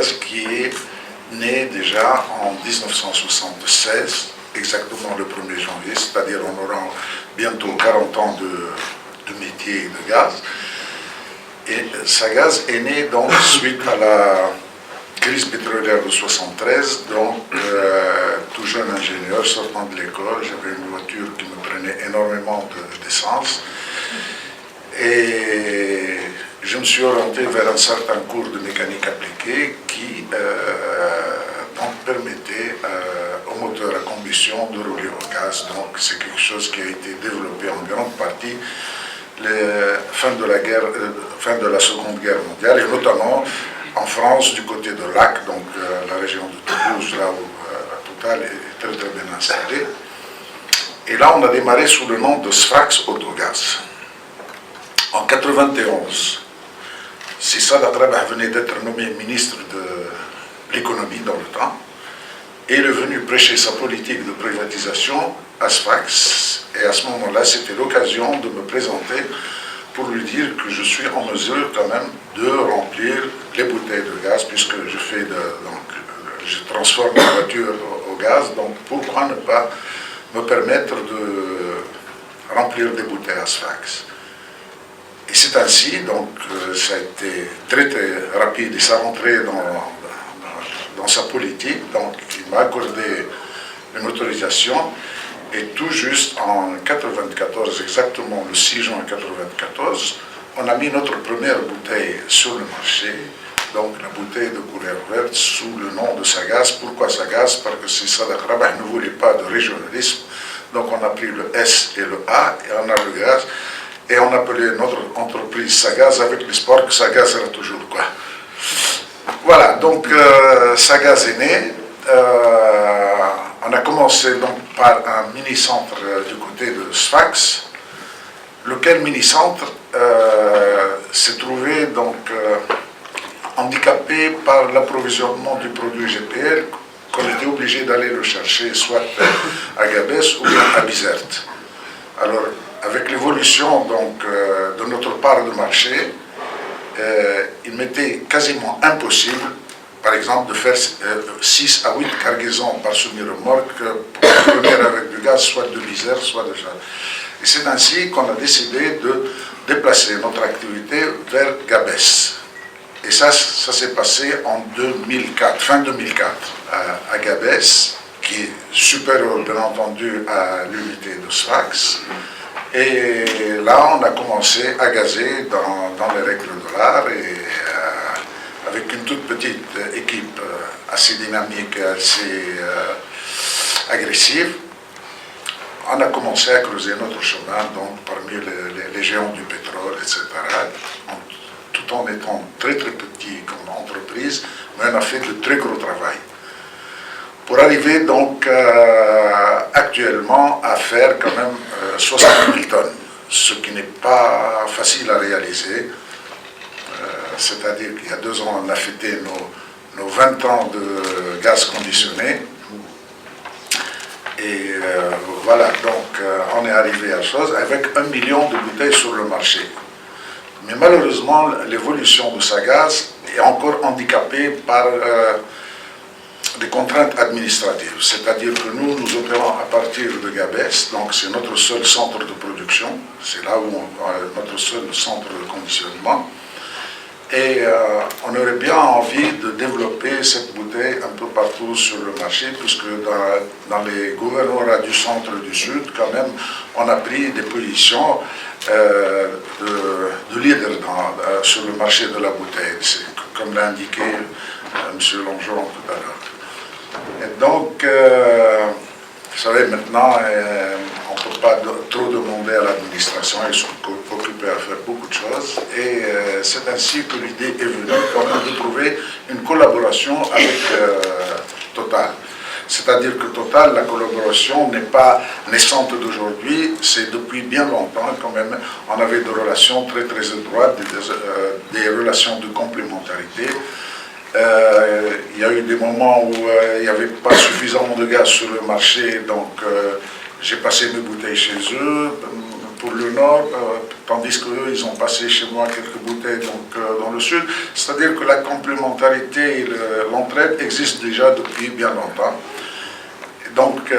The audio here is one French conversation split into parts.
Sagaz qui est né déjà en 1976, exactement le 1er janvier, c'est-à-dire on aura bientôt 40 ans de métier de gaz. Et Sagaz est né donc suite à la crise pétrolière de 73, donc tout jeune ingénieur sortant de l'école, j'avais une voiture qui me prenait énormément d'essence et je me suis orienté vers un certain cours de mécanique appliquée qui donc permettait aux moteurs à combustion de rouler au gaz. Donc c'est quelque chose qui a été développé en grande partie fin de la Seconde Guerre mondiale, et notamment en France, du côté de Lac, donc la région de Toulouse, là où Total est très très bien installé. Et là, on a démarré sous le nom de Sfax Autogaz. En 91, si Saad Rabah venait d'être nommé ministre de l'économie dans le temps, et il est venu prêcher sa politique de privatisation à Sfax, et à ce moment-là, c'était l'occasion de me présenter pour lui dire que je suis en mesure quand même de remplir les bouteilles de gaz, puisque je transforme la voiture au gaz, donc pourquoi ne pas me permettre de remplir des bouteilles à Sfax. Et c'est ainsi, donc ça a été très très rapide et ça rentrait dans sa politique, donc il m'a accordé une autorisation. Et tout juste en 1994, exactement le 6 juin 1994, on a mis notre première bouteille sur le marché, donc la bouteille de couleur verte sous le nom de Sagaz. Pourquoi Sagaz? Parce que si Saad Rabah ne voulait pas de régionalisme, donc on a pris le S et le A, et on a le gaz, et on appelait notre entreprise Sagaz avec l'espoir que Sagaz sera toujours quoi. Voilà, donc Sagaz est né. On a commencé donc par un mini-centre du côté de Sfax, lequel mini-centre s'est trouvé donc handicapé par l'approvisionnement du produit GPL, qu'on était obligé d'aller le chercher soit à Gabès ou bien à Bizerte. Alors, avec l'évolution donc de notre part de marché, il m'était quasiment impossible, par exemple, de faire 6 à 8 cargaisons par semi-remorque pour venir avec du gaz, soit de Bizerte, soit de Chad. Et c'est ainsi qu'on a décidé de déplacer notre activité vers Gabès. Et ça s'est passé en 2004, fin 2004, à Gabès, qui est supérieur, bien entendu, à l'unité de Sfax. Et là, on a commencé à gazer dans les règles de l'art et avec une toute petite équipe assez dynamique, assez agressive, on a commencé à creuser notre chemin donc, parmi les géants du pétrole, etc., tout en étant très très petit comme entreprise, mais on a fait de très gros travail. Pour arriver donc actuellement à faire quand même 60 000 tonnes, ce qui n'est pas facile à réaliser. C'est-à-dire qu'il y a 2 ans, on a fêté nos 20 ans de gaz conditionné. Et voilà, donc on est arrivé à chose avec 1 million de bouteilles sur le marché. Mais malheureusement, l'évolution de Sagaz est encore handicapée par des contraintes administratives. C'est-à-dire que nous opérons à partir de Gabès, donc c'est notre seul centre de production, c'est là où notre seul centre de conditionnement. Et on aurait bien envie de développer cette bouteille un peu partout sur le marché, puisque dans les gouvernorats du centre et du sud, quand même, on a pris des positions de leader sur le marché de la bouteille, comme l'a indiqué M. Longeron tout à l'heure. Et donc, vous savez, maintenant, on ne peut pas trop demander à l'administration, ils sont occupés à faire beaucoup de choses, et c'est ainsi que l'idée est venue quand même de trouver une collaboration avec Total. C'est-à-dire que Total, la collaboration n'est pas naissante d'aujourd'hui, c'est depuis bien longtemps quand même, on avait des relations très très étroites, des relations de complémentarité. Il y a eu des moments où il n'y avait pas suffisamment de gaz sur le marché, donc j'ai passé mes bouteilles chez eux pour le nord, tandis qu'eux, ils ont passé chez moi quelques bouteilles dans le sud. C'est-à-dire que la complémentarité et l'entraide existent déjà depuis bien longtemps. Donc,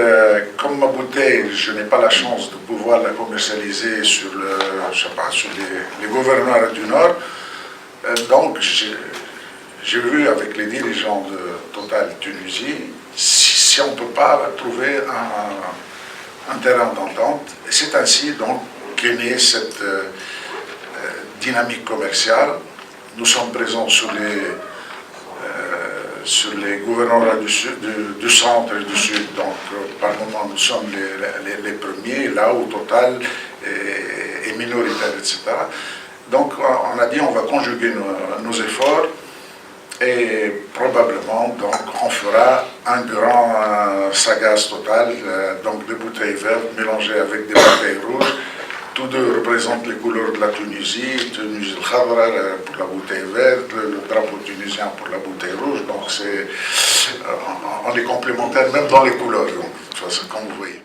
comme ma bouteille, je n'ai pas la chance de pouvoir la commercialiser sur, sur les gouvernements du Nord, donc j'ai vu avec les dirigeants de Total Tunisie si on ne peut pas trouver un terrain d'entente. Et c'est ainsi donc qu'est née cette dynamique commerciale. Nous sommes présents sur les gouvernements du centre et du sud. Donc, par moment, nous sommes les premiers, là où Total est minoritaire, etc. Donc, on a dit on va conjuguer nos efforts et probablement, donc, on fera un grand Sagaz Total, donc des bouteilles vertes mélangées avec des bouteilles rouges. Tous deux représentent les couleurs de la Tunisie, Tunisie Khadra pour la bouteille verte, le drapeau tunisien pour la bouteille rouge, donc on est complémentaires même dans les couleurs, donc, comme vous voyez.